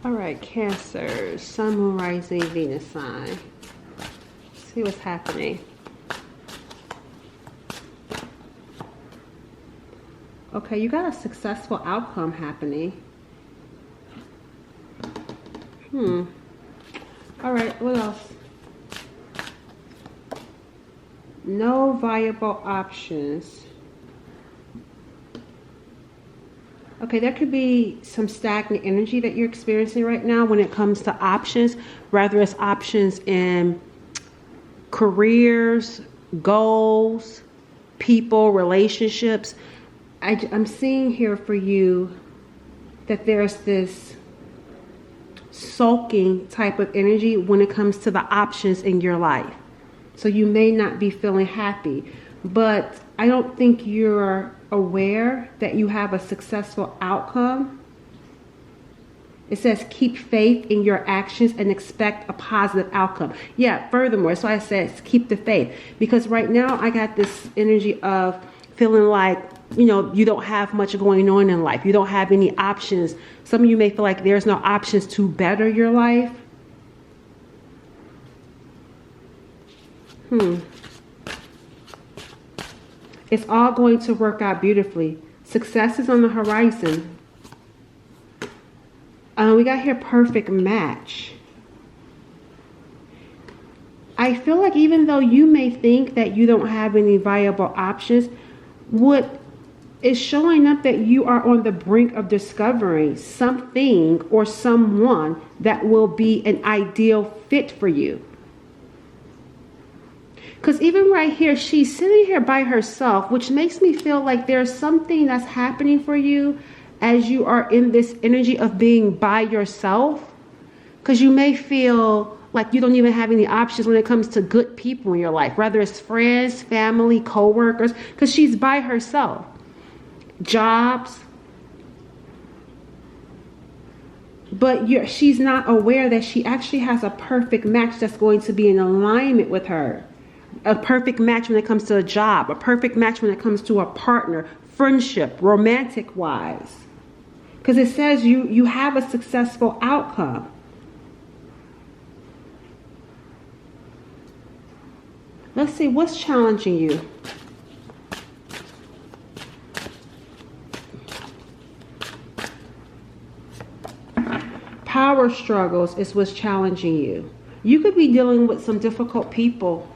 All right, Cancer, Sun, Moon, Rising, Venus sign. See what's happening. Okay, you got a successful outcome happening. All right, what else? No viable options. Okay, there could be some stagnant energy that you're experiencing right now when it comes to options, whether it's options in careers, goals, people, relationships. I'm seeing here for you that there's this sulking type of energy when it comes to the options in your life. So you may not be feeling happy, but I don't think you're aware that you have a successful outcome. It says keep faith in your actions and expect a positive outcome. Yeah, furthermore, so I said keep the faith, because right now I got this energy of feeling like, you know, you don't have much going on in life. You don't have any options. Some of you may feel like there's no options to better your life. It's all going to work out beautifully. Success is on the horizon. We got here perfect match. I feel like even though you may think that you don't have any viable options, what is showing up that you are on the brink of discovering something or someone that will be an ideal fit for you. Because even right here, she's sitting here by herself, which makes me feel like there's something that's happening for you as you are in this energy of being by yourself. Because you may feel like you don't even have any options when it comes to good people in your life, whether it's friends, family, co-workers, because she's by herself. Jobs. But she's not aware that she actually has a perfect match that's going to be in alignment with her. A perfect match when it comes to a job, a perfect match when it comes to a partner, friendship, romantic wise. Because it says you have a successful outcome. Let's see, what's challenging you? Power struggles is what's challenging you. You could be dealing with some difficult people.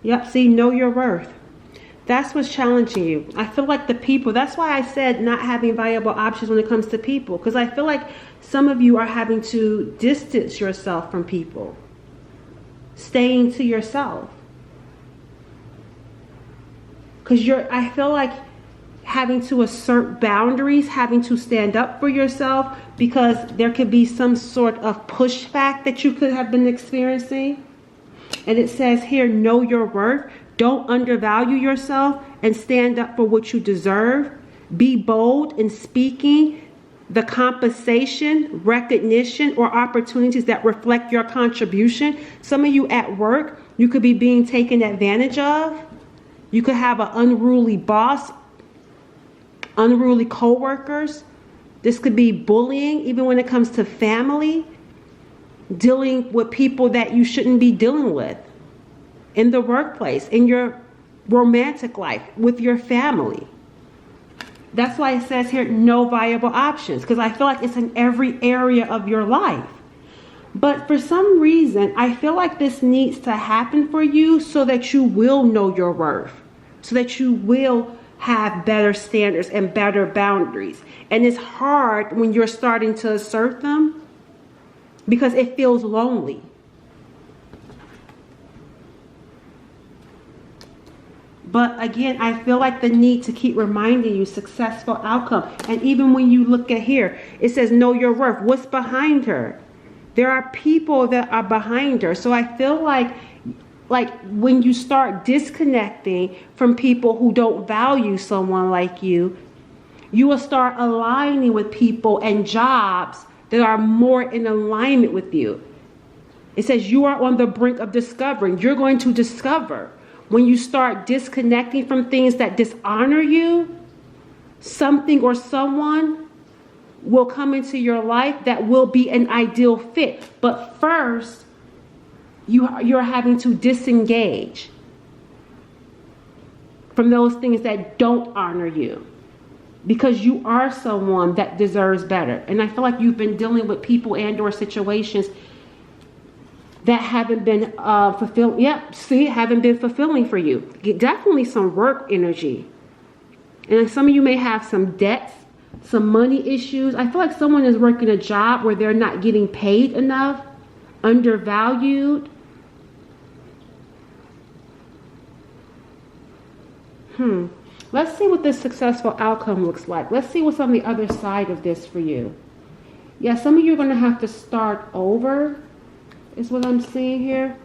Yep, see, know your worth. That's what's challenging you. I feel like the people, that's why I said not having viable options when it comes to people. Because I feel like some of you are having to distance yourself from people. Staying to yourself. Because I feel like having to assert boundaries, having to stand up for yourself, because there could be some sort of pushback that you could have been experiencing. And it says here, know your worth. Don't undervalue yourself and stand up for what you deserve. Be bold in speaking the compensation, recognition, or opportunities that reflect your contribution. Some of you at work, you could be being taken advantage of. You could have an unruly boss, unruly co-workers. This could be bullying, even when it comes to family. Dealing with people that you shouldn't be dealing with in the workplace, in your romantic life, with your family. That's why it says here, no viable options, because I feel like it's in every area of your life. But for some reason, I feel like this needs to happen for you so that you will know your worth, so that you will have better standards and better boundaries. And it's hard when you're starting to assert them, because it feels lonely. But again, I feel like the need to keep reminding you successful outcome. And even when you look at here, it says know your worth. What's behind her? There are people that are behind her. So I feel like when you start disconnecting from people who don't value someone like you, you will start aligning with people and jobs that are more in alignment with you. It says you are on the brink of discovering. You're going to discover when you start disconnecting from things that dishonor you, something or someone. will come into your life that will be an ideal fit. But first, you're having to disengage from those things that don't honor you, because you are someone that deserves better. And I feel like you've been dealing with people and or situations that haven't been fulfilling. Yep, see, haven't been fulfilling for you. Definitely some work energy. And some of you may have some debts, some money issues. I feel like someone is working a job where they're not getting paid enough, undervalued. Let's see what this successful outcome looks like. Let's see what's on the other side of this for you. Yeah, some of you are going to have to start over, is what I'm seeing here.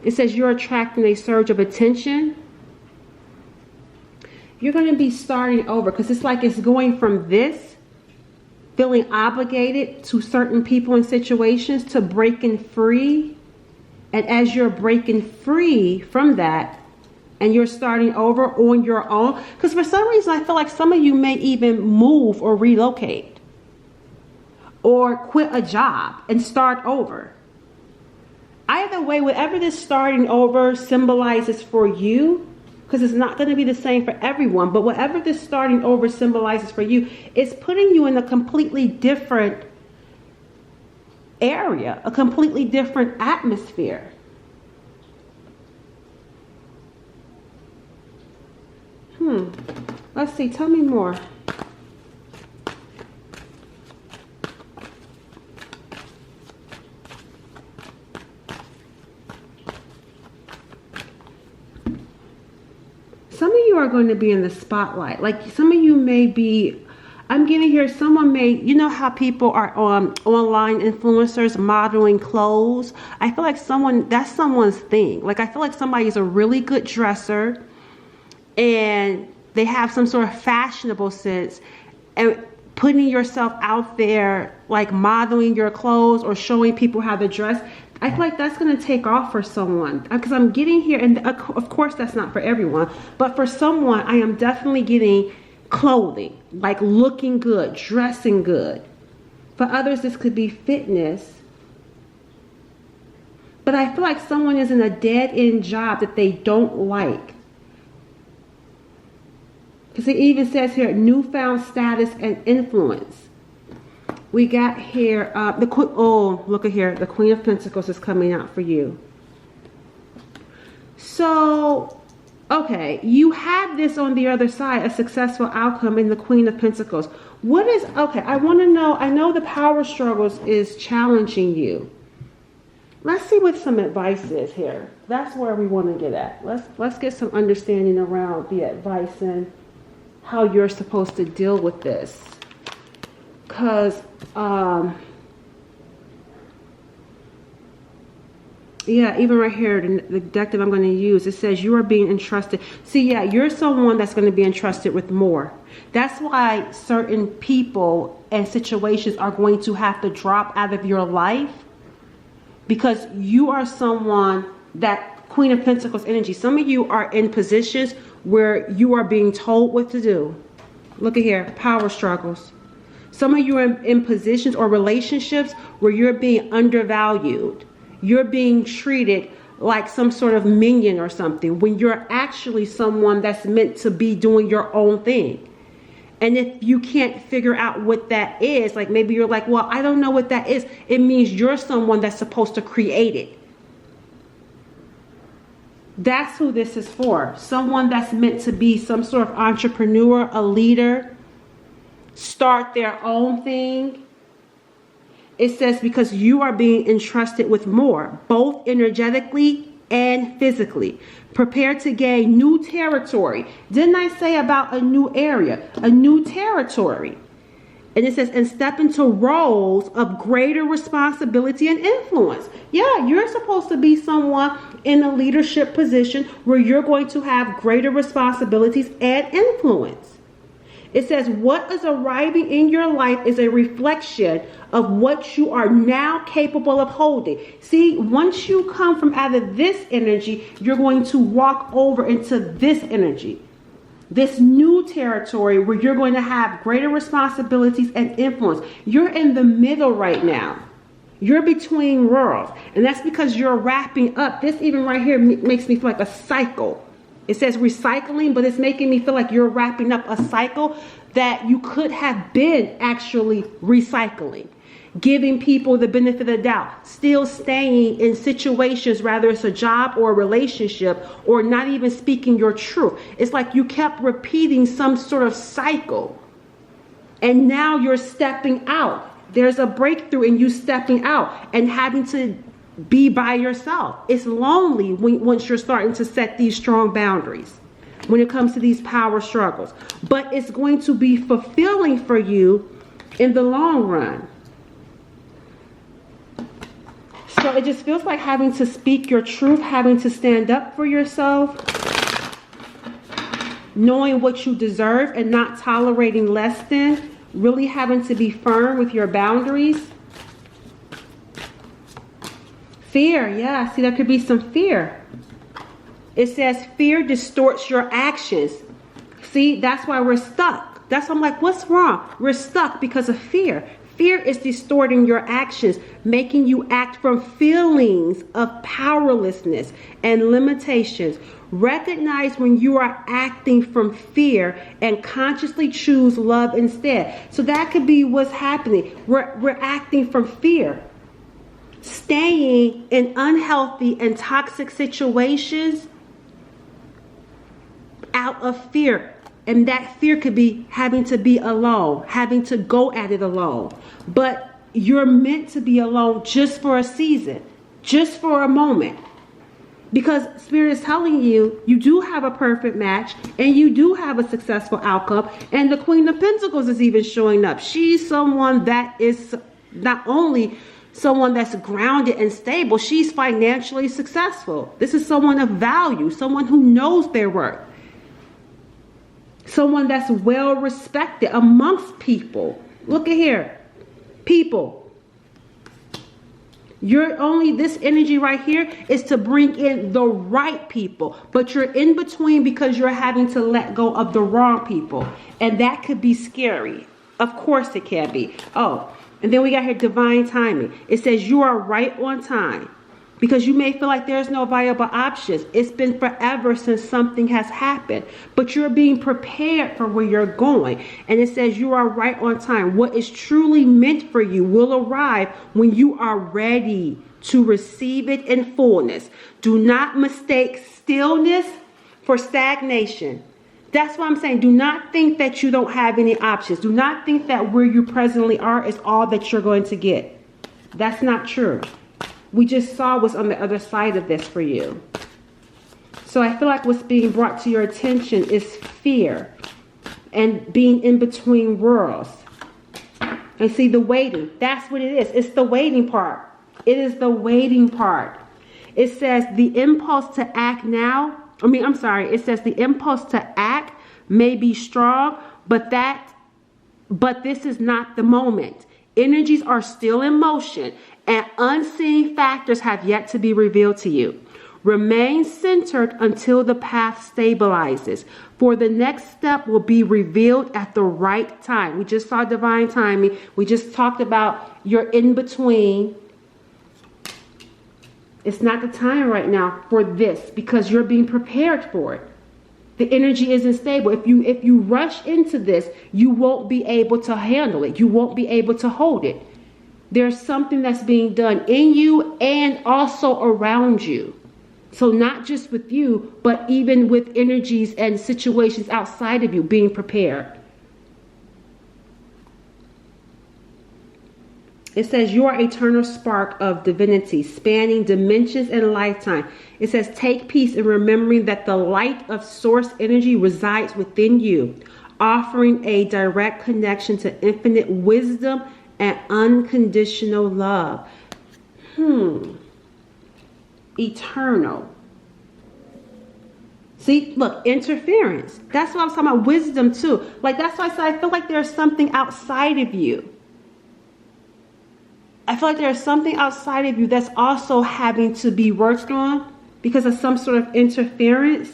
It says you're attracting a surge of attention. You're going to be starting over, because it's like it's going from this, feeling obligated to certain people and situations, to breaking free. And as you're breaking free from that, and you're starting over on your own, because for some reason I feel like some of you may even move or relocate or quit a job and start over. Either way, whatever this starting over symbolizes for you, because it's not going to be the same for everyone, but whatever this starting over symbolizes for you, it's putting you in a completely different area, a completely different atmosphere. Let's see, tell me more. Some of you are going to be in the spotlight. Like some of you may be, I'm getting here, someone may, you know how people are online influencers modeling clothes? I feel like that's someone's thing. Like I feel like somebody's a really good dresser, and they have some sort of fashionable sense, and putting yourself out there, like modeling your clothes or showing people how to dress. I feel like that's going to take off for someone, because I'm getting here, and of course that's not for everyone, but for someone I am definitely getting clothing, like looking good, dressing good. For others this could be fitness. But I feel like someone is in a dead-end job that they don't like. Because it even says here, newfound status and influence. We got here, look at here. The Queen of Pentacles is coming out for you. So, okay, you have this on the other side, a successful outcome in the Queen of Pentacles. I want to know, I know the power struggles is challenging you. Let's see what some advice is here. That's where we want to get at. Let's get some understanding around the advice and how you're supposed to deal with this. Because, yeah, even right here, the deck that I'm going to use, it says you are being entrusted. See, yeah, you're someone that's going to be entrusted with more. That's why certain people and situations are going to have to drop out of your life, because you are someone that Queen of Pentacles energy. Some of you are in positions where you are being told what to do. Look at here, power struggles. Some of you are in positions or relationships where you're being undervalued. You're being treated like some sort of minion or something, when you're actually someone that's meant to be doing your own thing. And if you can't figure out what that is, like maybe you're like, well, I don't know what that is. It means you're someone that's supposed to create it. That's who this is for. Someone that's meant to be some sort of entrepreneur, a leader, start their own thing. It says because you are being entrusted with more, both energetically and physically. Prepare to gain new territory. Didn't I say about a new area, a new territory? And it says, and step into roles of greater responsibility and influence. Yeah, you're supposed to be someone in a leadership position where you're going to have greater responsibilities and influence. It says what is arriving in your life is a reflection of what you are now capable of holding. See, once you come from out of this energy, you're going to walk over into this energy. this new territory where you're going to have greater responsibilities and influence. You're in the middle right now. You're between worlds. And that's because you're wrapping up. This even right here makes me feel like a cycle. It says recycling, but it's making me feel like you're wrapping up a cycle that you could have been actually recycling. Giving people the benefit of the doubt, still staying in situations, whether it's a job or a relationship, or not even speaking your truth. It's like you kept repeating some sort of cycle. And now you're stepping out. There's a breakthrough in you stepping out and having to be by yourself. It's lonely once you're starting to set these strong boundaries when it comes to these power struggles. But it's going to be fulfilling for you in the long run. So it just feels like having to speak your truth, having to stand up for yourself, knowing what you deserve and not tolerating less than, really having to be firm with your boundaries. Fear, yeah, see, there could be some fear. It says fear distorts your actions. See, that's why we're stuck. That's why I'm like, what's wrong? We're stuck because of fear. Fear is distorting your actions, making you act from feelings of powerlessness and limitations. Recognize when you are acting from fear and consciously choose love instead. So that could be what's happening. We're acting from fear. Staying in unhealthy and toxic situations out of fear. And that fear could be having to be alone, having to go at it alone. But you're meant to be alone just for a season, just for a moment. Because Spirit is telling you, you do have a perfect match and you do have a successful outcome. And the Queen of Pentacles is even showing up. She's someone that is not only someone that's grounded and stable, she's financially successful. This is someone of value, someone who knows their worth. Someone that's well respected amongst people. Look at here. People. This energy right here is to bring in the right people. But you're in between because you're having to let go of the wrong people. And that could be scary. Of course it can be. Oh, and then we got here divine timing. It says you are right on time. Because you may feel like there's no viable options. It's been forever since something has happened. But you're being prepared for where you're going. And it says you are right on time. What is truly meant for you will arrive when you are ready to receive it in fullness. Do not mistake stillness for stagnation. That's what I'm saying. Do not think that you don't have any options. Do not think that where you presently are is all that you're going to get. That's not true. We just saw what's on the other side of this for you. So I feel like what's being brought to your attention is fear and being in between worlds. And see the waiting. That's what it is. It's the waiting part. It is the waiting part. It says the impulse to act now. It says the impulse to act may be strong, but this is not the moment. Energies are still in motion and unseen factors have yet to be revealed to you. Remain centered until the path stabilizes, for the next step will be revealed at the right time. We just saw divine timing. We just talked about you're in between. It's not the time right now for this because you're being prepared for it. The energy isn't stable. If you rush into this, you won't be able to handle it. You won't be able to hold it. There's something that's being done in you and also around you. So not just with you, but even with energies and situations outside of you being prepared. It says you are an eternal spark of divinity, spanning dimensions and lifetime. It says take peace in remembering that the light of source energy resides within you, offering a direct connection to infinite wisdom and unconditional love. Eternal. See, look, interference. That's what I was talking about. Wisdom too. Like that's why I said I feel like there's something outside of you. I feel like there's something outside of you that's also having to be worked on because of some sort of interference.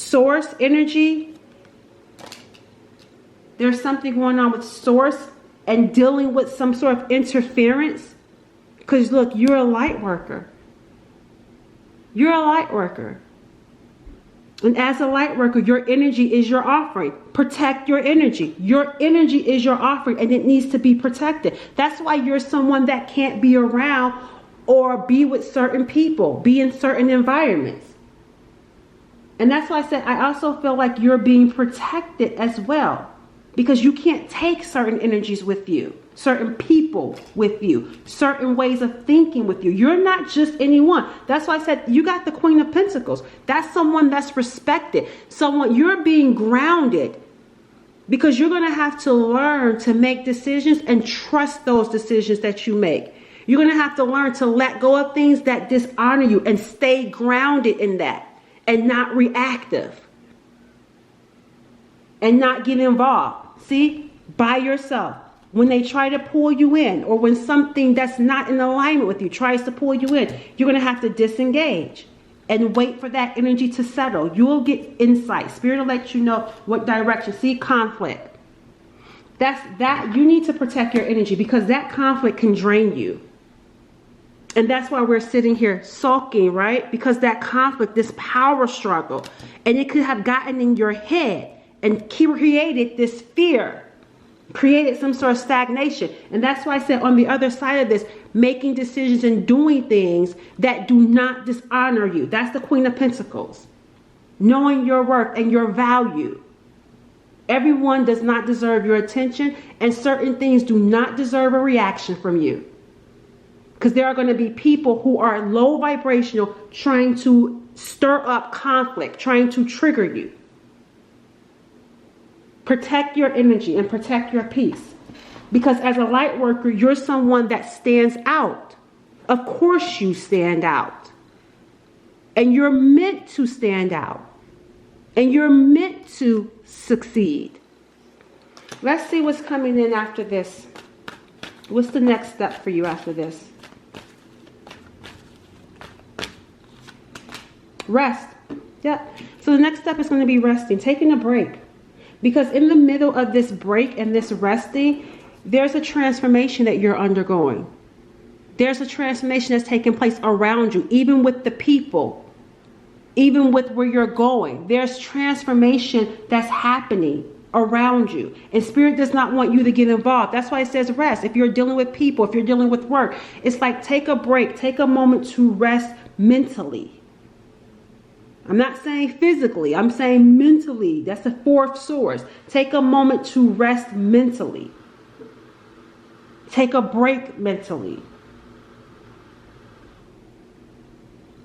source energy. There's something going on with source and dealing with some sort of interference. Because look, you're a light worker. You're a light worker. And as a light worker, your energy is your offering. Protect your energy. Your energy is your offering, and it needs to be protected. That's why you're someone that can't be around or be with certain people, be in certain environments. And that's why I said I also feel like you're being protected as well, because you can't take certain energies with you, certain people with you, certain ways of thinking with you. You're not just anyone. That's why I said you got the Queen of Pentacles. That's someone that's respected. Someone, you're being grounded, because you're going to have to learn to make decisions and trust those decisions that you make. You're going to have to learn to let go of things that dishonor you and stay grounded in that and not reactive and not get involved. See, by yourself. When they try to pull you in, or when something that's not in alignment with you tries to pull you in, you're going to have to disengage and wait for that energy to settle. You will get insight. Spirit will let you know what direction. See, conflict. That you need to protect your energy, because that conflict can drain you. And that's why we're sitting here sulking, right? Because that conflict, this power struggle, and it could have gotten in your head and created this fear, created some sort of stagnation. And that's why I said on the other side of this, making decisions and doing things that do not dishonor you. That's the Queen of Pentacles. Knowing your worth and your value. Everyone does not deserve your attention, and certain things do not deserve a reaction from you. Because there are going to be people who are low vibrational, trying to stir up conflict, trying to trigger you. Protect your energy and protect your peace. Because as a light worker, you're someone that stands out. Of course you stand out. And you're meant to stand out. And you're meant to succeed. Let's see what's coming in after this. What's the next step for you after this? Rest. Yep. So the next step is going to be resting, taking a break. Because in the middle of this break and this resting, there's a transformation that you're undergoing. There's a transformation that's taking place around you, even with the people, even with where you're going. There's transformation that's happening around you. And Spirit does not want you to get involved. That's why it says rest. If you're dealing with people, if you're dealing with work, it's like take a break, take a moment to rest mentally. I'm not saying physically, I'm saying mentally. That's the fourth source. Take a moment to rest mentally. Take a break mentally.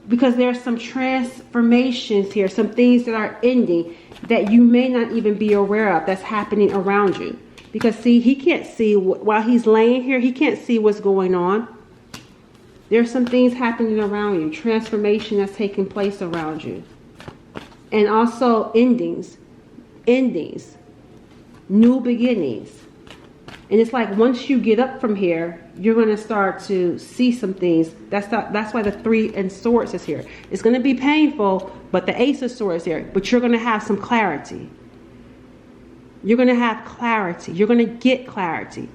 Because there's some transformations here, some things that are ending that you may not even be aware of that's happening around you. Because see, he can't see, while he's laying here, he can't see what's going on. There's some things happening around you, transformation that's taking place around you. And also endings, new beginnings. And it's like once you get up from here, you're going to start to see some things. That's why the 3 and swords is here. It's going to be painful, but the Ace of Swords is here. But you're going to have some clarity. You're going to have clarity. You're going to get clarity.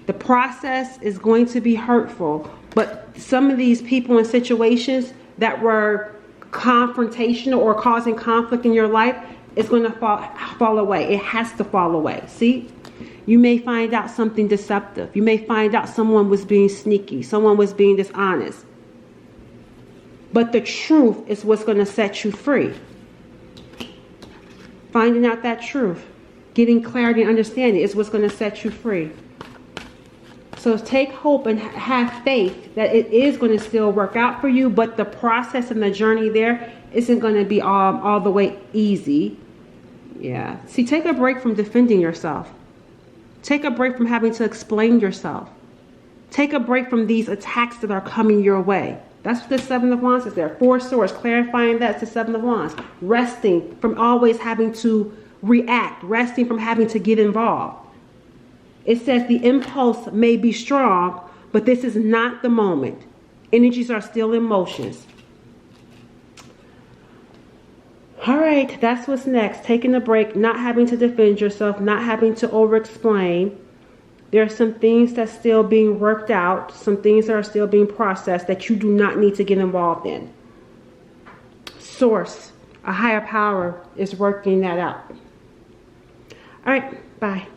The process is going to be hurtful, but some of these people and situations that were confrontational or causing conflict in your life is going to fall away. It has to fall away. See? You may find out something deceptive. You may find out someone was being sneaky. Someone was being dishonest. But the truth is what's going to set you free. Finding out that truth, getting clarity and understanding is what's going to set you free. So take hope and have faith that it is going to still work out for you, but the process and the journey there isn't going to be all the way easy. Yeah. See, take a break from defending yourself. Take a break from having to explain yourself. Take a break from these attacks that are coming your way. That's what the 7 of Wands is there. 4 swords, clarifying that's the 7 of Wands. Resting from always having to react. Resting from having to get involved. It says the impulse may be strong, but this is not the moment. Energies are still in motions. All right, that's what's next. Taking a break, not having to defend yourself, not having to over-explain. There are some things that's still being worked out, some things that are still being processed that you do not need to get involved in. Source, a higher power, is working that out. All right, bye.